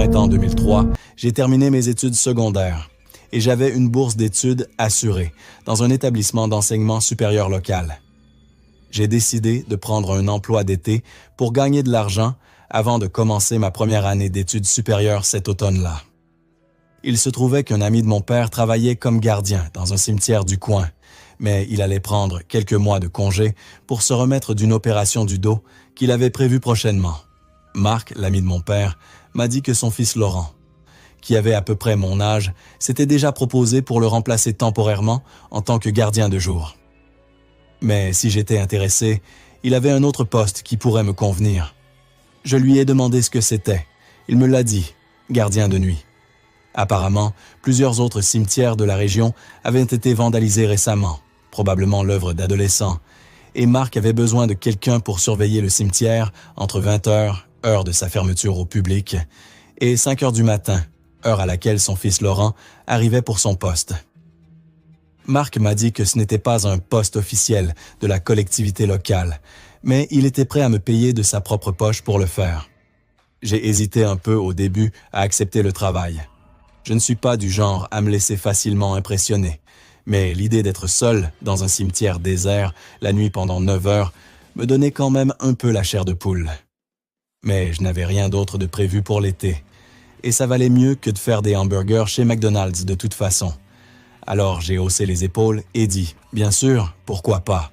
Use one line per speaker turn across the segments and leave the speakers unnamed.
printemps 2003, j'ai terminé mes études secondaires et j'avais une bourse d'études assurée dans un établissement d'enseignement supérieur local. J'ai décidé de prendre un emploi d'été pour gagner de l'argent avant de commencer ma première année d'études supérieures cet automne-là. Il se trouvait qu'un ami de mon père travaillait comme gardien dans un cimetière du coin, mais il allait prendre quelques mois de congé pour se remettre d'une opération du dos qu'il avait prévue prochainement. Marc, l'ami de mon père, m'a dit que son fils Laurent, qui avait à peu près mon âge, s'était déjà proposé pour le remplacer temporairement en tant que gardien de jour. Mais si j'étais intéressé, il avait un autre poste qui pourrait me convenir. Je lui ai demandé ce que c'était. Il me l'a dit, gardien de nuit. Apparemment, plusieurs autres cimetières de la région avaient été vandalisés récemment, probablement l'œuvre d'adolescents, et Marc avait besoin de quelqu'un pour surveiller le cimetière entre 20h, heure de sa fermeture au public, et 5h du matin, heure à laquelle son fils Laurent arrivait pour son poste. Marc m'a dit que ce n'était pas un poste officiel de la collectivité locale, mais il était prêt à me payer de sa propre poche pour le faire. J'ai hésité un peu au début à accepter le travail. Je ne suis pas du genre à me laisser facilement impressionner, mais l'idée d'être seul dans un cimetière désert la nuit pendant 9 heures me donnait quand même un peu la chair de poule. Mais je n'avais rien d'autre de prévu pour l'été, et ça valait mieux que de faire des hamburgers chez McDonald's de toute façon. Alors j'ai haussé les épaules et dit « Bien sûr, pourquoi pas ?»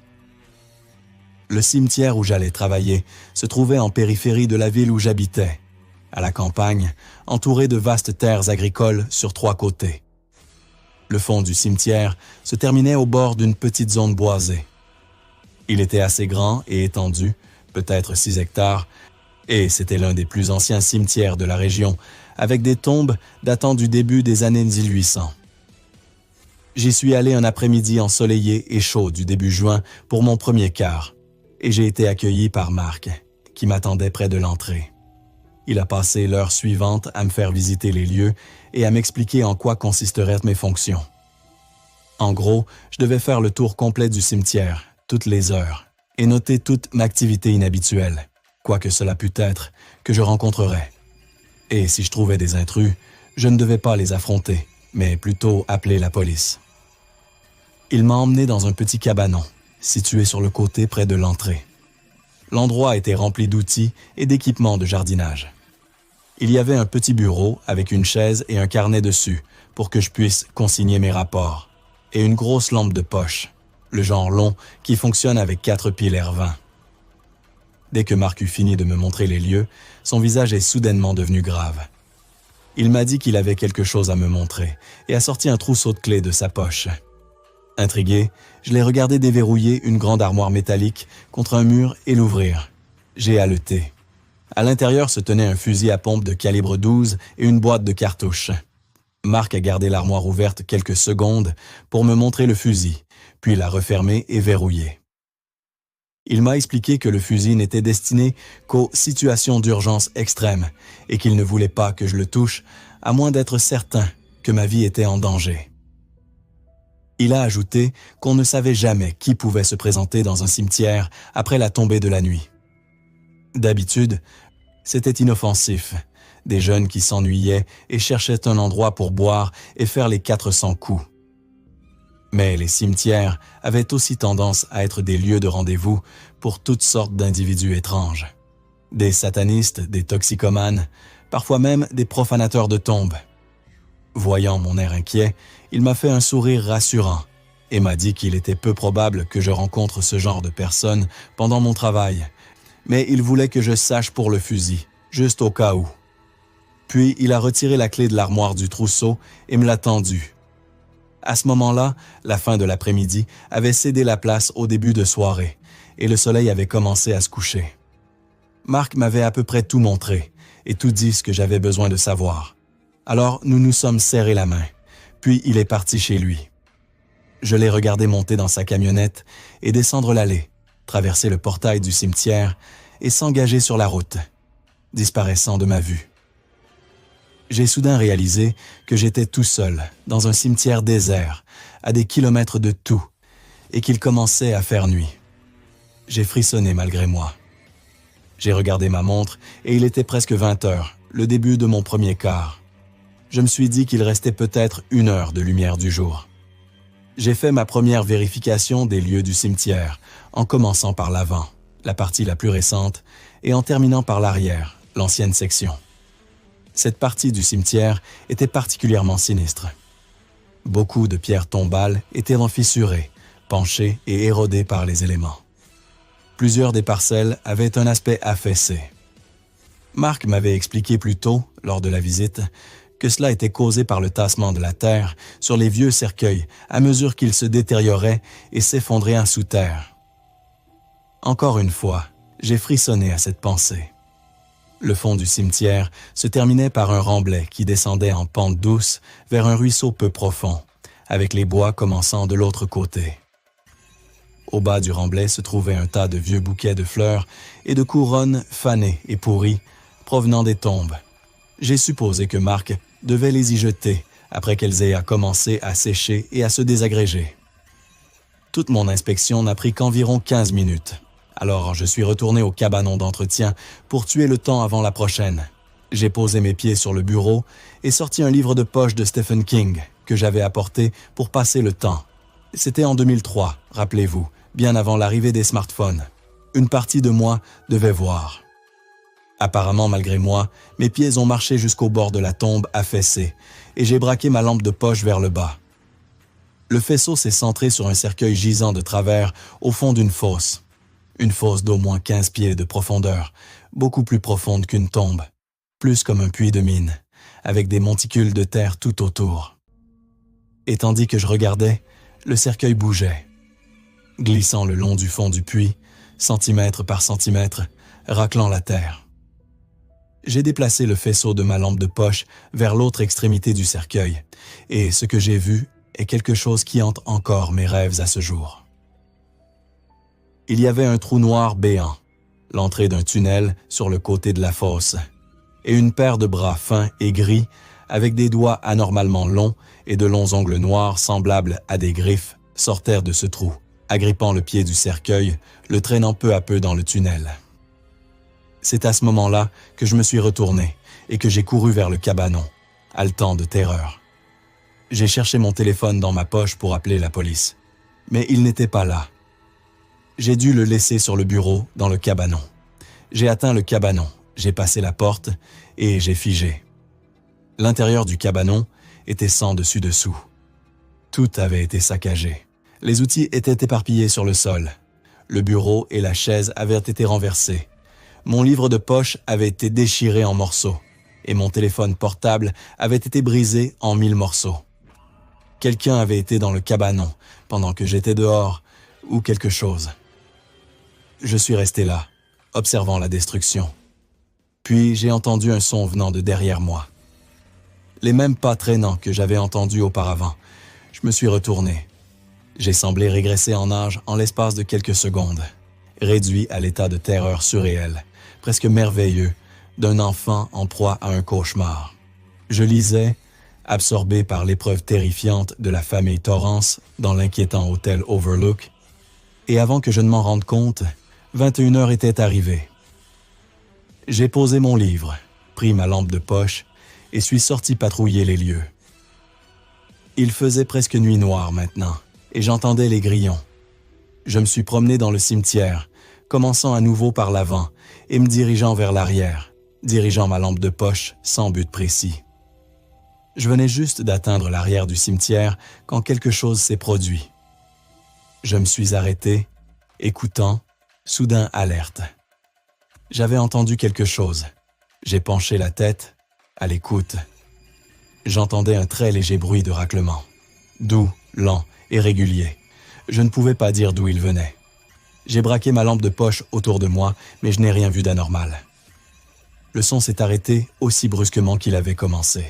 Le cimetière où j'allais travailler se trouvait en périphérie de la ville où j'habitais, à la campagne, entouré de vastes terres agricoles sur 3 côtés. Le fond du cimetière se terminait au bord d'une petite zone boisée. Il était assez grand et étendu, peut-être 6 hectares, et c'était l'un des plus anciens cimetières de la région, avec des tombes datant du début des années 1800. J'y suis allé un après-midi ensoleillé et chaud du début juin pour mon premier quart, et j'ai été accueilli par Marc, qui m'attendait près de l'entrée. Il a passé l'heure suivante à me faire visiter les lieux et à m'expliquer en quoi consisteraient mes fonctions. En gros, je devais faire le tour complet du cimetière, toutes les heures, et noter toute ma activité inhabituelle, quoi que cela pût être, que je rencontrerais. Et si je trouvais des intrus, je ne devais pas les affronter, mais plutôt appeler la police. Il m'a emmené dans un petit cabanon, situé sur le côté près de l'entrée. L'endroit était rempli d'outils et d'équipements de jardinage. Il y avait un petit bureau avec une chaise et un carnet dessus pour que je puisse consigner mes rapports, et une grosse lampe de poche, le genre long qui fonctionne avec 4 piles R20. Dès que Marc eut fini de me montrer les lieux, son visage est soudainement devenu grave. Il m'a dit qu'il avait quelque chose à me montrer et a sorti un trousseau de clés de sa poche. Intrigué, je l'ai regardé déverrouiller une grande armoire métallique contre un mur et l'ouvrir. J'ai haleté. À l'intérieur se tenait un fusil à pompe de calibre 12 et une boîte de cartouches. Marc a gardé l'armoire ouverte quelques secondes pour me montrer le fusil, puis l'a refermé et verrouillé. Il m'a expliqué que le fusil n'était destiné qu'aux situations d'urgence extrême et qu'il ne voulait pas que je le touche à moins d'être certain que ma vie était en danger. Il a ajouté qu'on ne savait jamais qui pouvait se présenter dans un cimetière après la tombée de la nuit. D'habitude, c'était inoffensif, des jeunes qui s'ennuyaient et cherchaient un endroit pour boire et faire les 400 coups. Mais les cimetières avaient aussi tendance à être des lieux de rendez-vous pour toutes sortes d'individus étranges. Des satanistes, des toxicomanes, parfois même des profanateurs de tombes. Voyant mon air inquiet, il m'a fait un sourire rassurant et m'a dit qu'il était peu probable que je rencontre ce genre de personnes pendant mon travail, mais il voulait que je sache pour le fusil, juste au cas où. Puis il a retiré la clé de l'armoire du trousseau et me l'a tendue. À ce moment-là, la fin de l'après-midi avait cédé la place au début de soirée et le soleil avait commencé à se coucher. Marc m'avait à peu près tout montré et tout dit ce que j'avais besoin de savoir. Alors nous nous sommes serrés la main, puis il est parti chez lui. Je l'ai regardé monter dans sa camionnette et descendre l'allée, traverser le portail du cimetière et s'engager sur la route, disparaissant de ma vue. J'ai soudain réalisé que j'étais tout seul, dans un cimetière désert, à des kilomètres de tout, et qu'il commençait à faire nuit. J'ai frissonné malgré moi. J'ai regardé ma montre et il était presque 20 heures, le début de mon premier quart. Je me suis dit qu'il restait peut-être 1 heure de lumière du jour. J'ai fait ma première vérification des lieux du cimetière, en commençant par l'avant, la partie la plus récente, et en terminant par l'arrière, l'ancienne section. Cette partie du cimetière était particulièrement sinistre. Beaucoup de pierres tombales étaient fissurées, penchées et érodées par les éléments. Plusieurs des parcelles avaient un aspect affaissé. Marc m'avait expliqué plus tôt, lors de la visite, que cela était causé par le tassement de la terre sur les vieux cercueils à mesure qu'ils se détérioraient et s'effondraient en sous terre. Encore une fois, j'ai frissonné à cette pensée. Le fond du cimetière se terminait par un remblai qui descendait en pente douce vers un ruisseau peu profond, avec les bois commençant de l'autre côté. Au bas du remblai se trouvait un tas de vieux bouquets de fleurs et de couronnes fanées et pourries provenant des tombes. J'ai supposé que Marc devait les y jeter après qu'elles aient commencé à sécher et à se désagréger. Toute mon inspection n'a pris qu'environ 15 minutes. Alors je suis retourné au cabanon d'entretien pour tuer le temps avant la prochaine. J'ai posé mes pieds sur le bureau et sorti un livre de poche de Stephen King que j'avais apporté pour passer le temps. C'était en 2003, rappelez-vous, bien avant l'arrivée des smartphones. Une partie de moi devait voir. Apparemment, malgré moi, mes pieds ont marché jusqu'au bord de la tombe affaissée et j'ai braqué ma lampe de poche vers le bas. Le faisceau s'est centré sur un cercueil gisant de travers au fond d'une fosse. Une fosse d'au moins 15 pieds de profondeur, beaucoup plus profonde qu'une tombe, plus comme un puits de mine, avec des monticules de terre tout autour. Et tandis que je regardais, le cercueil bougeait, glissant le long du fond du puits, centimètre par centimètre, raclant la terre. J'ai déplacé le faisceau de ma lampe de poche vers l'autre extrémité du cercueil, et ce que j'ai vu est quelque chose qui hante encore mes rêves à ce jour. Il y avait un trou noir béant, l'entrée d'un tunnel sur le côté de la fosse, et une paire de bras fins et gris avec des doigts anormalement longs et de longs ongles noirs semblables à des griffes sortèrent de ce trou, agrippant le pied du cercueil, le traînant peu à peu dans le tunnel. C'est à ce moment-là que je me suis retourné et que j'ai couru vers le cabanon, haletant de terreur. J'ai cherché mon téléphone dans ma poche pour appeler la police, mais il n'était pas là. J'ai dû le laisser sur le bureau dans le cabanon. J'ai atteint le cabanon, j'ai passé la porte et j'ai figé. L'intérieur du cabanon était sans dessus-dessous. Tout avait été saccagé. Les outils étaient éparpillés sur le sol. Le bureau et la chaise avaient été renversés. Mon livre de poche avait été déchiré en morceaux et mon téléphone portable avait été brisé en 1000 morceaux. Quelqu'un avait été dans le cabanon pendant que j'étais dehors ou quelque chose. Je suis resté là, observant la destruction. Puis j'ai entendu un son venant de derrière moi. Les mêmes pas traînants que j'avais entendus auparavant. Je me suis retourné. J'ai semblé régresser en âge en l'espace de quelques secondes, réduit à l'état de terreur surréelle, presque merveilleux, d'un enfant en proie à un cauchemar. Je lisais, absorbé par l'épreuve terrifiante de la famille Torrance dans l'inquiétant hôtel Overlook, et avant que je ne m'en rende compte, 21 heures étaient arrivées. J'ai posé mon livre, pris ma lampe de poche et suis sorti patrouiller les lieux. Il faisait presque nuit noire maintenant, et j'entendais les grillons. Je me suis promené dans le cimetière, commençant à nouveau par l'avant et me dirigeant vers l'arrière, dirigeant ma lampe de poche sans but précis. Je venais juste d'atteindre l'arrière du cimetière quand quelque chose s'est produit. Je me suis arrêté, écoutant, soudain alerte. J'avais entendu quelque chose. J'ai penché la tête, à l'écoute. J'entendais un très léger bruit de raclement, doux, lent et régulier. Je ne pouvais pas dire d'où il venait. J'ai braqué ma lampe de poche autour de moi, mais je n'ai rien vu d'anormal. Le son s'est arrêté aussi brusquement qu'il avait commencé.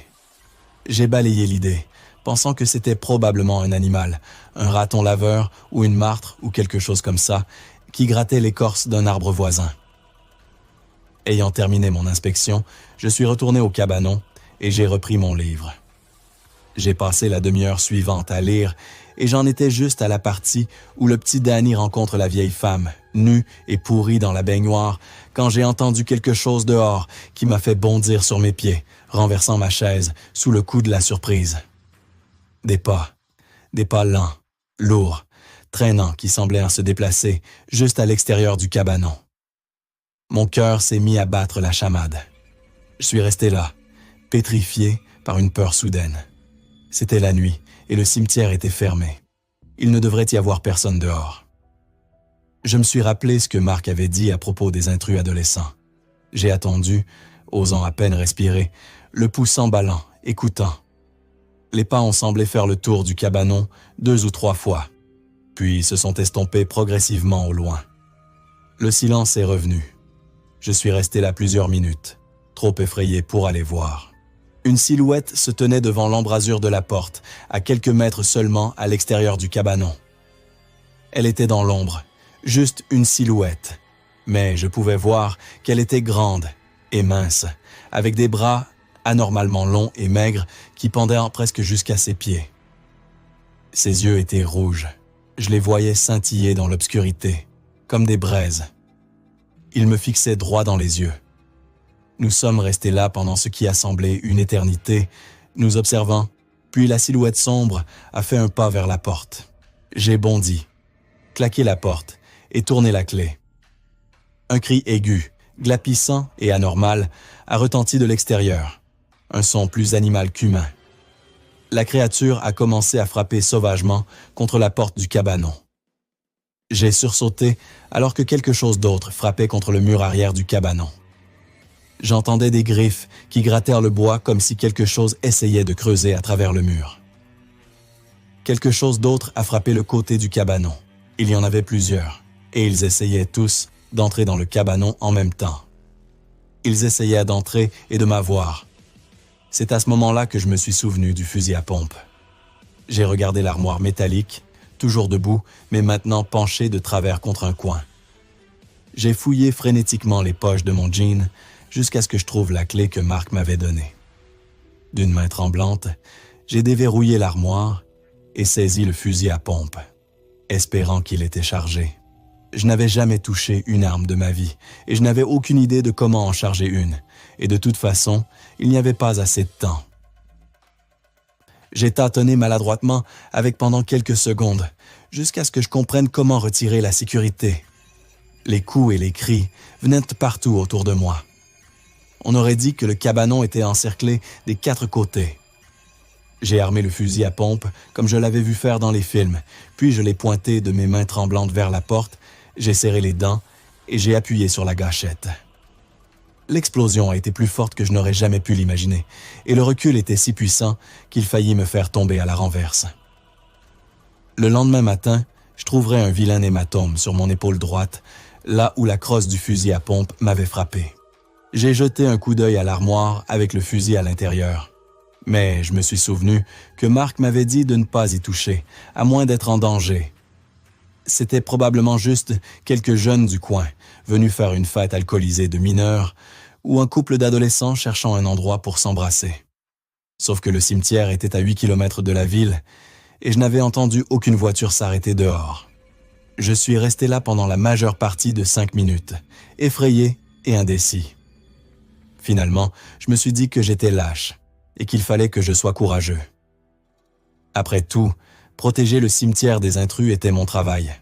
J'ai balayé l'idée, pensant que c'était probablement un animal, un raton laveur ou une martre ou quelque chose comme ça, qui grattait l'écorce d'un arbre voisin. Ayant terminé mon inspection, je suis retourné au cabanon et j'ai repris mon livre. J'ai passé la demi-heure suivante à lire et j'en étais juste à la partie où le petit Danny rencontre la vieille femme, nue et pourrie dans la baignoire, quand j'ai entendu quelque chose dehors qui m'a fait bondir sur mes pieds, renversant ma chaise sous le coup de la surprise. Des pas lents, lourds, traînants qui semblaient se déplacer juste à l'extérieur du cabanon. Mon cœur s'est mis à battre la chamade. Je suis resté là, pétrifié par une peur soudaine. C'était la nuit et le cimetière était fermé. Il ne devrait y avoir personne dehors. Je me suis rappelé ce que Marc avait dit à propos des intrus adolescents. J'ai attendu, osant à peine respirer, le pouls s'emballant, écoutant. Les pas ont semblé faire le tour du cabanon 2 ou 3 fois, puis se sont estompés progressivement au loin. Le silence est revenu. Je suis resté là plusieurs minutes, trop effrayé pour aller voir. Une silhouette se tenait devant l'embrasure de la porte, à quelques mètres seulement à l'extérieur du cabanon. Elle était dans l'ombre, juste une silhouette, mais je pouvais voir qu'elle était grande et mince, avec des bras anormalement longs et maigres qui pendaient presque jusqu'à ses pieds. Ses yeux étaient rouges. Je les voyais scintiller dans l'obscurité, comme des braises. Il me fixait droit dans les yeux. Nous sommes restés là pendant ce qui a semblé une éternité, nous observant, puis la silhouette sombre a fait un pas vers la porte. J'ai bondi, claqué la porte et tourné la clé. Un cri aigu, glapissant et anormal a retenti de l'extérieur, un son plus animal qu'humain. La créature a commencé à frapper sauvagement contre la porte du cabanon. J'ai sursauté alors que quelque chose d'autre frappait contre le mur arrière du cabanon. J'entendais des griffes qui grattèrent le bois comme si quelque chose essayait de creuser à travers le mur. Quelque chose d'autre a frappé le côté du cabanon. Il y en avait plusieurs, et ils essayaient tous d'entrer dans le cabanon en même temps. Ils essayaient d'entrer et de m'avoir. C'est à ce moment-là que je me suis souvenu du fusil à pompe. J'ai regardé l'armoire métallique, toujours debout, mais maintenant penché de travers contre un coin. J'ai fouillé frénétiquement les poches de mon jean jusqu'à ce que je trouve la clé que Marc m'avait donnée. D'une main tremblante, j'ai déverrouillé l'armoire et saisi le fusil à pompe, espérant qu'il était chargé. Je n'avais jamais touché une arme de ma vie et je n'avais aucune idée de comment en charger une, et de toute façon, il n'y avait pas assez de temps. J'ai tâtonné maladroitement avec pendant quelques secondes, jusqu'à ce que je comprenne comment retirer la sécurité. Les coups et les cris venaient de partout autour de moi. On aurait dit que le cabanon était encerclé des 4 côtés. J'ai armé le fusil à pompe comme je l'avais vu faire dans les films, puis je l'ai pointé de mes mains tremblantes vers la porte, j'ai serré les dents et j'ai appuyé sur la gâchette. L'explosion a été plus forte que je n'aurais jamais pu l'imaginer, et le recul était si puissant qu'il faillit me faire tomber à la renverse. Le lendemain matin, je trouverais un vilain hématome sur mon épaule droite, là où la crosse du fusil à pompe m'avait frappé. J'ai jeté un coup d'œil à l'armoire avec le fusil à l'intérieur. Mais je me suis souvenu que Marc m'avait dit de ne pas y toucher, à moins d'être en danger. C'était probablement juste quelques jeunes du coin, venus faire une fête alcoolisée de mineurs, ou un couple d'adolescents cherchant un endroit pour s'embrasser. Sauf que le cimetière était à 8 kilomètres de la ville, et je n'avais entendu aucune voiture s'arrêter dehors. Je suis resté là pendant la majeure partie de 5 minutes, effrayé et indécis. Finalement, je me suis dit que j'étais lâche, et qu'il fallait que je sois courageux. Après tout, protéger le cimetière des intrus était mon travail.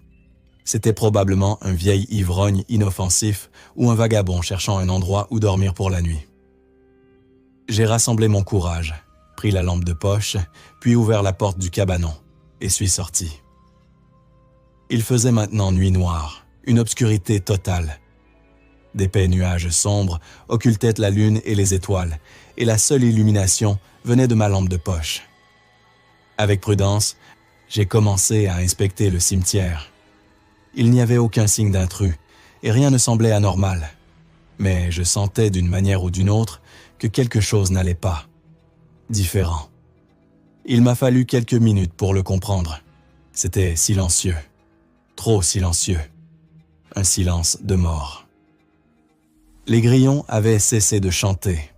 C'était probablement un vieil ivrogne inoffensif ou un vagabond cherchant un endroit où dormir pour la nuit. J'ai rassemblé mon courage, pris la lampe de poche, puis ouvert la porte du cabanon et suis sorti. Il faisait maintenant nuit noire, une obscurité totale. D'épais nuages sombres occultaient la lune et les étoiles, et la seule illumination venait de ma lampe de poche. Avec prudence, j'ai commencé à inspecter le cimetière. Il n'y avait aucun signe d'intrus, et rien ne semblait anormal. Mais je sentais d'une manière ou d'une autre que quelque chose n'allait pas. Différent. Il m'a fallu quelques minutes pour le comprendre. C'était silencieux. Trop silencieux. Un silence de mort. Les grillons avaient cessé de chanter.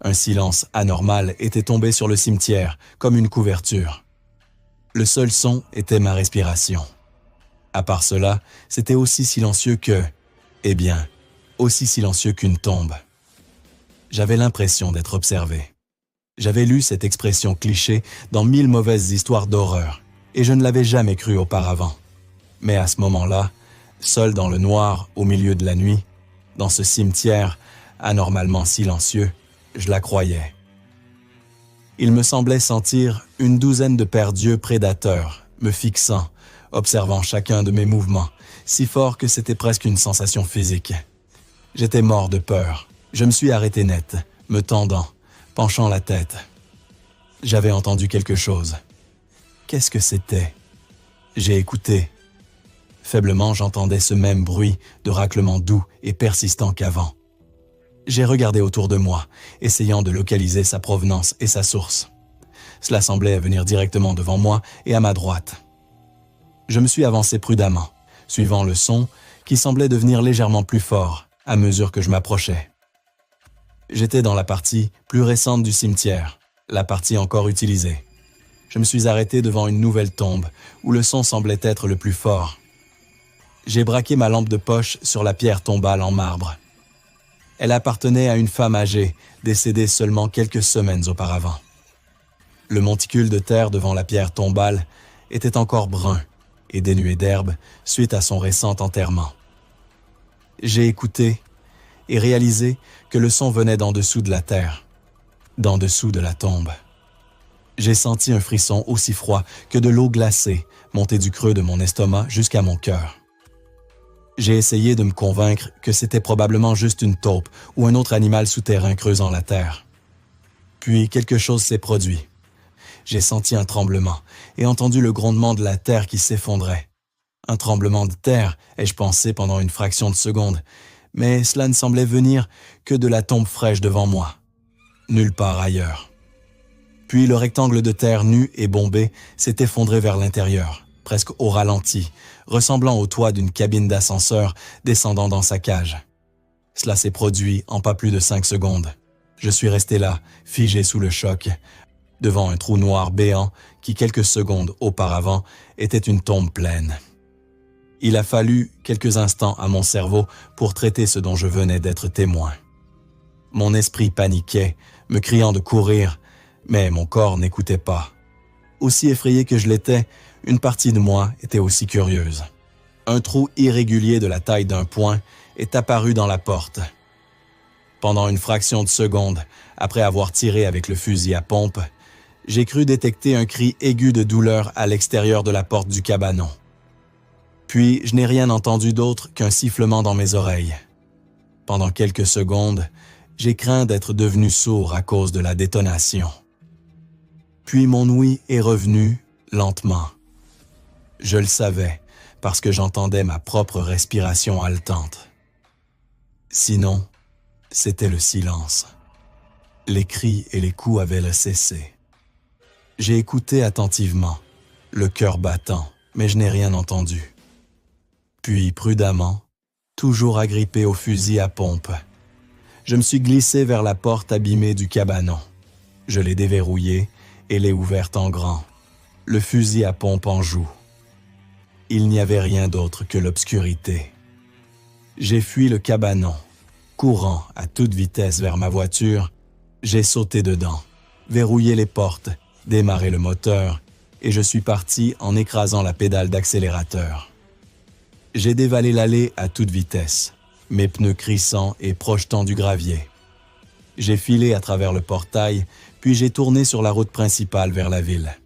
Un silence anormal était tombé sur le cimetière, comme une couverture. Le seul son était ma respiration. À part cela, c'était aussi silencieux aussi silencieux qu'une tombe. J'avais l'impression d'être observé. J'avais lu cette expression cliché dans 1000 mauvaises histoires d'horreur, et je ne l'avais jamais cru auparavant. Mais à ce moment-là, seul dans le noir, au milieu de la nuit, dans ce cimetière anormalement silencieux, je la croyais. Il me semblait sentir une douzaine de pères dieux prédateurs, me fixant, observant chacun de mes mouvements, si fort que c'était presque une sensation physique. J'étais mort de peur. Je me suis arrêté net, me tendant, penchant la tête. J'avais entendu quelque chose. Qu'est-ce que c'était? J'ai écouté. Faiblement, j'entendais ce même bruit de raclement doux et persistant qu'avant. J'ai regardé autour de moi, essayant de localiser sa provenance et sa source. Cela semblait venir directement devant moi et à ma droite. Je me suis avancé prudemment, suivant le son qui semblait devenir légèrement plus fort à mesure que je m'approchais. J'étais dans la partie plus récente du cimetière, la partie encore utilisée. Je me suis arrêté devant une nouvelle tombe où le son semblait être le plus fort. J'ai braqué ma lampe de poche sur la pierre tombale en marbre. Elle appartenait à une femme âgée, décédée seulement quelques semaines auparavant. Le monticule de terre devant la pierre tombale était encore brun et dénué d'herbe suite à son récent enterrement. J'ai écouté et réalisé que le son venait d'en dessous de la terre, d'en dessous de la tombe. J'ai senti un frisson aussi froid que de l'eau glacée monter du creux de mon estomac jusqu'à mon cœur. J'ai essayé de me convaincre que c'était probablement juste une taupe ou un autre animal souterrain creusant la terre. Puis quelque chose s'est produit. J'ai senti un tremblement et entendu le grondement de la terre qui s'effondrait. Un tremblement de terre, ai-je pensé pendant une fraction de seconde, mais cela ne semblait venir que de la tombe fraîche devant moi, nulle part ailleurs. Puis le rectangle de terre nu et bombé s'est effondré vers l'intérieur, presque au ralenti, ressemblant au toit d'une cabine d'ascenseur descendant dans sa cage. Cela s'est produit en pas plus de 5 secondes. Je suis resté là, figé sous le choc, devant un trou noir béant qui, quelques secondes auparavant, était une tombe pleine. Il a fallu quelques instants à mon cerveau pour traiter ce dont je venais d'être témoin. Mon esprit paniquait, me criant de courir, mais mon corps n'écoutait pas. Aussi effrayé que je l'étais, une partie de moi était aussi curieuse. Un trou irrégulier de la taille d'un poing est apparu dans la porte. Pendant une fraction de seconde, après avoir tiré avec le fusil à pompe, j'ai cru détecter un cri aigu de douleur à l'extérieur de la porte du cabanon. Puis, je n'ai rien entendu d'autre qu'un sifflement dans mes oreilles. Pendant quelques secondes, j'ai craint d'être devenu sourd à cause de la détonation. Puis mon ouïe est revenu lentement. Je le savais, parce que j'entendais ma propre respiration haletante. Sinon, c'était le silence. Les cris et les coups avaient cessé. J'ai écouté attentivement, le cœur battant, mais je n'ai rien entendu. Puis, prudemment, toujours agrippé au fusil à pompe, je me suis glissé vers la porte abîmée du cabanon. Je l'ai déverrouillée et l'ai ouverte en grand, le fusil à pompe en joue. Il n'y avait rien d'autre que l'obscurité. J'ai fui le cabanon. Courant à toute vitesse vers ma voiture, j'ai sauté dedans, verrouillé les portes, démarré le moteur et je suis parti en écrasant la pédale d'accélérateur. J'ai dévalé l'allée à toute vitesse, mes pneus crissant et projetant du gravier. J'ai filé à travers le portail, puis j'ai tourné sur la route principale vers la ville.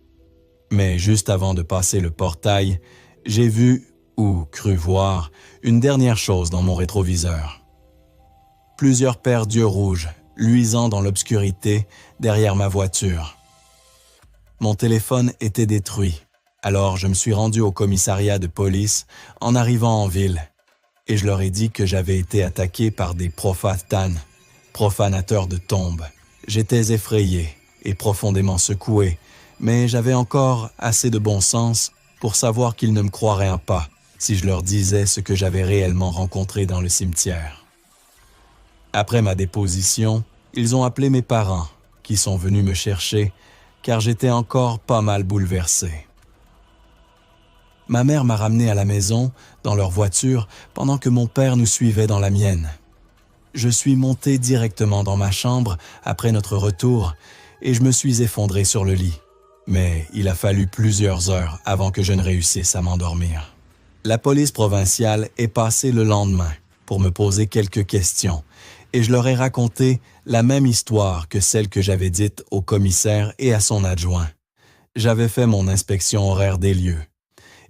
Mais juste avant de passer le portail, j'ai vu, ou cru voir, une dernière chose dans mon rétroviseur. Plusieurs paires d'yeux rouges, luisant dans l'obscurité derrière ma voiture. Mon téléphone était détruit, alors je me suis rendu au commissariat de police en arrivant en ville, et je leur ai dit que j'avais été attaqué par des profanateurs de tombes. J'étais effrayé et profondément secoué, mais j'avais encore assez de bon sens pour savoir qu'ils ne me croiraient pas si je leur disais ce que j'avais réellement rencontré dans le cimetière. Après ma déposition, ils ont appelé mes parents, qui sont venus me chercher, car j'étais encore pas mal bouleversé. Ma mère m'a ramené à la maison, dans leur voiture, pendant que mon père nous suivait dans la mienne. Je suis monté directement dans ma chambre après notre retour et je me suis effondré sur le lit. Mais il a fallu plusieurs heures avant que je ne réussisse à m'endormir. La police provinciale est passée le lendemain pour me poser quelques questions et je leur ai raconté la même histoire que celle que j'avais dite au commissaire et à son adjoint. J'avais fait mon inspection horaire des lieux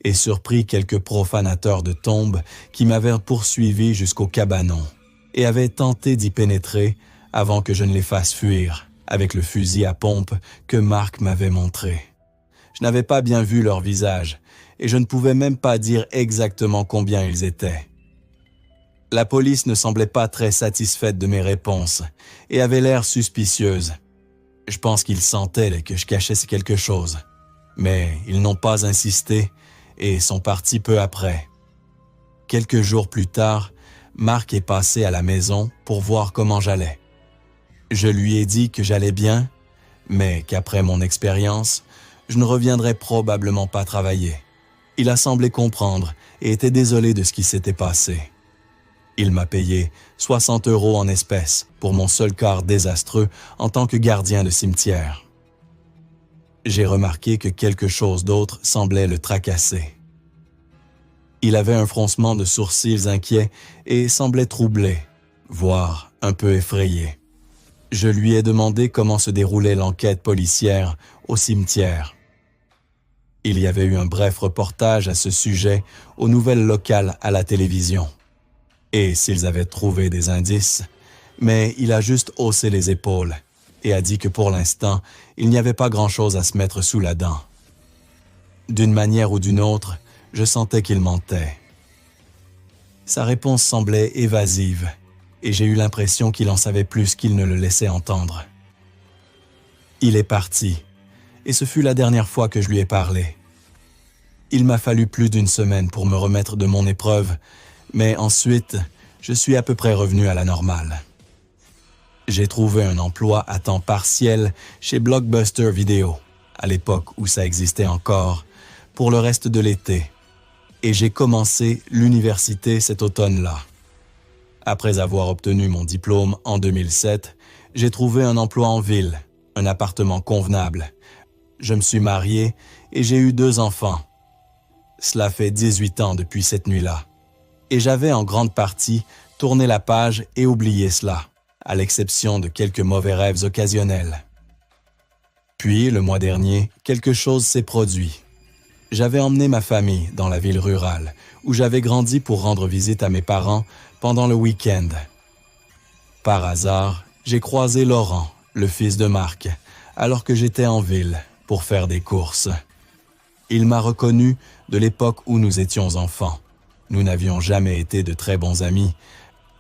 et surpris quelques profanateurs de tombes qui m'avaient poursuivi jusqu'au cabanon et avaient tenté d'y pénétrer avant que je ne les fasse fuir avec le fusil à pompe que Marc m'avait montré. Je n'avais pas bien vu leur visage et je ne pouvais même pas dire exactement combien ils étaient. La police ne semblait pas très satisfaite de mes réponses et avait l'air suspicieuse. Je pense qu'ils sentaient que je cachais quelque chose, mais ils n'ont pas insisté et sont partis peu après. Quelques jours plus tard, Marc est passé à la maison pour voir comment j'allais. Je lui ai dit que j'allais bien, mais qu'après mon expérience, je ne reviendrais probablement pas travailler. Il a semblé comprendre et était désolé de ce qui s'était passé. Il m'a payé 60 € en espèces pour mon seul quart désastreux en tant que gardien de cimetière. J'ai remarqué que quelque chose d'autre semblait le tracasser. Il avait un froncement de sourcils inquiet et semblait troublé, voire un peu effrayé. Je lui ai demandé comment se déroulait l'enquête policière au cimetière. Il y avait eu un bref reportage à ce sujet aux nouvelles locales à la télévision. Et s'ils avaient trouvé des indices, mais il a juste haussé les épaules et a dit que pour l'instant, il n'y avait pas grand-chose à se mettre sous la dent. D'une manière ou d'une autre, je sentais qu'il mentait. Sa réponse semblait évasive et j'ai eu l'impression qu'il en savait plus qu'il ne le laissait entendre. Il est parti et ce fut la dernière fois que je lui ai parlé. Il m'a fallu plus d'une semaine pour me remettre de mon épreuve, mais ensuite, je suis à peu près revenu à la normale. J'ai trouvé un emploi à temps partiel chez Blockbuster Video, à l'époque où ça existait encore, pour le reste de l'été. Et j'ai commencé l'université cet automne-là. Après avoir obtenu mon diplôme en 2007, j'ai trouvé un emploi en ville, un appartement convenable. Je me suis marié et j'ai eu 2 enfants. Cela fait 18 ans depuis cette nuit-là. Et j'avais en grande partie tourné la page et oublié cela, à l'exception de quelques mauvais rêves occasionnels. Puis, le mois dernier, quelque chose s'est produit. J'avais emmené ma famille dans la ville rurale, où j'avais grandi pour rendre visite à mes parents pendant le week-end. Par hasard, j'ai croisé Laurent, le fils de Marc, alors que j'étais en ville pour faire des courses. Il m'a reconnu de l'époque où nous étions enfants. Nous n'avions jamais été de très bons amis,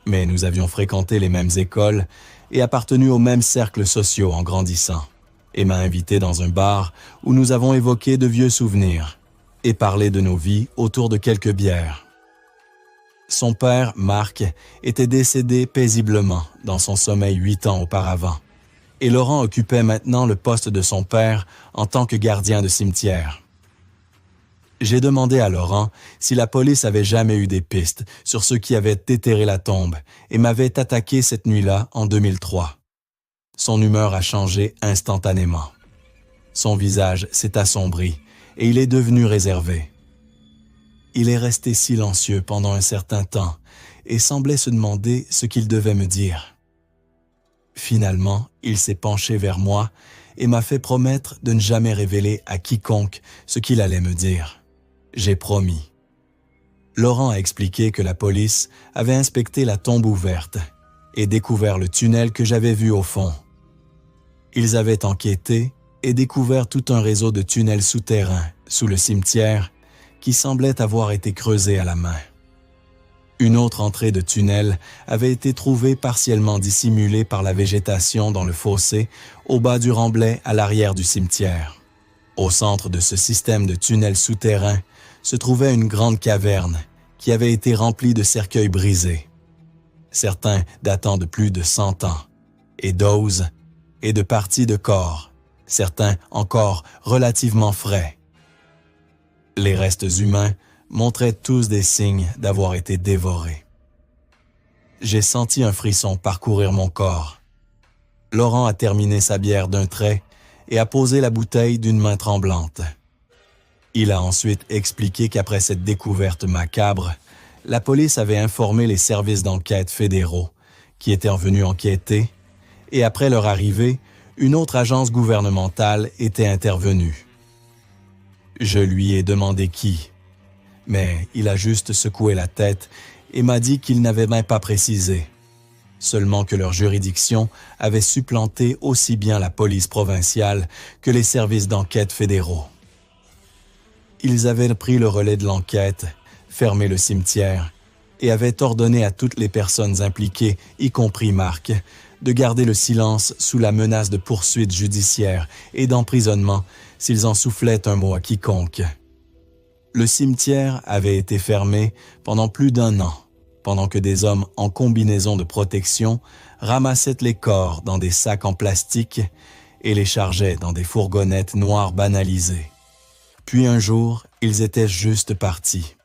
mais nous avions fréquenté les mêmes écoles et appartenu aux mêmes cercles sociaux en grandissant, et m'a invité dans un bar où nous avons évoqué de vieux souvenirs et parlé de nos vies autour de quelques bières. Son père, Marc, était décédé paisiblement dans son sommeil 8 ans auparavant, et Laurent occupait maintenant le poste de son père en tant que gardien de cimetière. J'ai demandé à Laurent si la police avait jamais eu des pistes sur ceux qui avaient déterré la tombe et m'avaient attaqué cette nuit-là en 2003. Son humeur a changé instantanément. Son visage s'est assombri et il est devenu réservé. Il est resté silencieux pendant un certain temps et semblait se demander ce qu'il devait me dire. Finalement, il s'est penché vers moi et m'a fait promettre de ne jamais révéler à quiconque ce qu'il allait me dire. J'ai promis. Laurent a expliqué que la police avait inspecté la tombe ouverte et découvert le tunnel que j'avais vu au fond. Ils avaient enquêté et découvert tout un réseau de tunnels souterrains sous le cimetière qui semblait avoir été creusé à la main. Une autre entrée de tunnel avait été trouvée partiellement dissimulée par la végétation dans le fossé au bas du remblai à l'arrière du cimetière. Au centre de ce système de tunnels souterrains se trouvait une grande caverne qui avait été remplie de cercueils brisés, certains datant de plus de 100 ans, et d'os et de parties de corps, certains encore relativement frais. Les restes humains montraient tous des signes d'avoir été dévorés. J'ai senti un frisson parcourir mon corps. Laurent a terminé sa bière d'un trait et a posé la bouteille d'une main tremblante. Il a ensuite expliqué qu'après cette découverte macabre, la police avait informé les services d'enquête fédéraux qui étaient venus enquêter et après leur arrivée, une autre agence gouvernementale était intervenue. Je lui ai demandé qui, mais il a juste secoué la tête et m'a dit qu'il n'avait même pas précisé, seulement que leur juridiction avait supplanté aussi bien la police provinciale que les services d'enquête fédéraux. Ils avaient pris le relais de l'enquête, fermé le cimetière et avaient ordonné à toutes les personnes impliquées, y compris Marc, de garder le silence sous la menace de poursuites judiciaires et d'emprisonnement s'ils en soufflaient un mot à quiconque. Le cimetière avait été fermé pendant plus d'1 an, pendant que des hommes en combinaison de protection ramassaient les corps dans des sacs en plastique et les chargeaient dans des fourgonnettes noires banalisées. Puis un jour, ils étaient juste partis.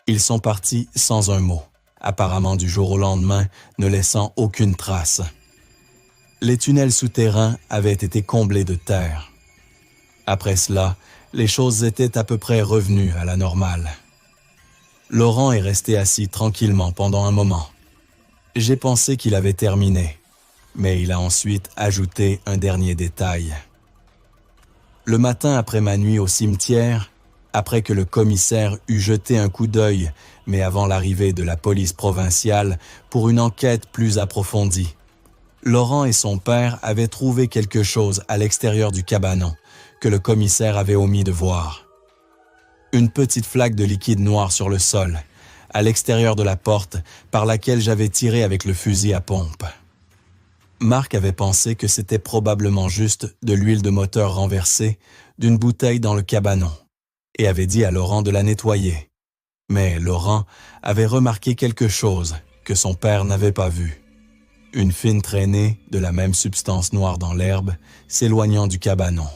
Ils sont partis sans un mot, apparemment du jour au lendemain, ne laissant aucune trace. Les tunnels souterrains avaient été comblés de terre. Après cela, les choses étaient à peu près revenues à la normale. Laurent est resté assis tranquillement pendant un moment. J'ai pensé qu'il avait terminé, mais il a ensuite ajouté un dernier détail. Le matin après ma nuit au cimetière, après que le commissaire eut jeté un coup d'œil, mais avant l'arrivée de la police provinciale pour une enquête plus approfondie, Laurent et son père avaient trouvé quelque chose à l'extérieur du cabanon que le commissaire avait omis de voir. Une petite flaque de liquide noir sur le sol, à l'extérieur de la porte par laquelle j'avais tiré avec le fusil à pompe. Marc avait pensé que c'était probablement juste de l'huile de moteur renversée d'une bouteille dans le cabanon et avait dit à Laurent de la nettoyer. Mais Laurent avait remarqué quelque chose que son père n'avait pas vu. Une fine traînée de la même substance noire dans l'herbe s'éloignant du cabanon,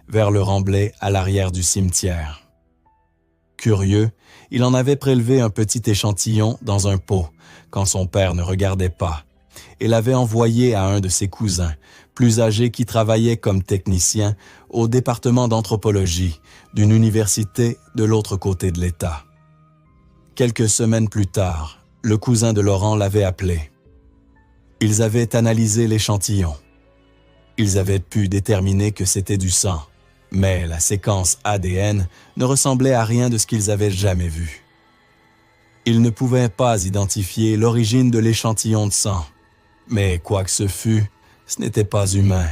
vers le remblai à l'arrière du cimetière. Curieux, il en avait prélevé un petit échantillon dans un pot quand son père ne regardait pas et l'avait envoyé à un de ses cousins, plus âgé qui travaillait comme technicien au département d'anthropologie d'une université de l'autre côté de l'État. Quelques semaines plus tard, le cousin de Laurent l'avait appelé. Ils avaient analysé l'échantillon. Ils avaient pu déterminer que c'était du sang, mais la séquence ADN ne ressemblait à rien de ce qu'ils avaient jamais vu. Ils ne pouvaient pas identifier l'origine de l'échantillon de sang, mais quoi que ce fût, ce n'était pas humain.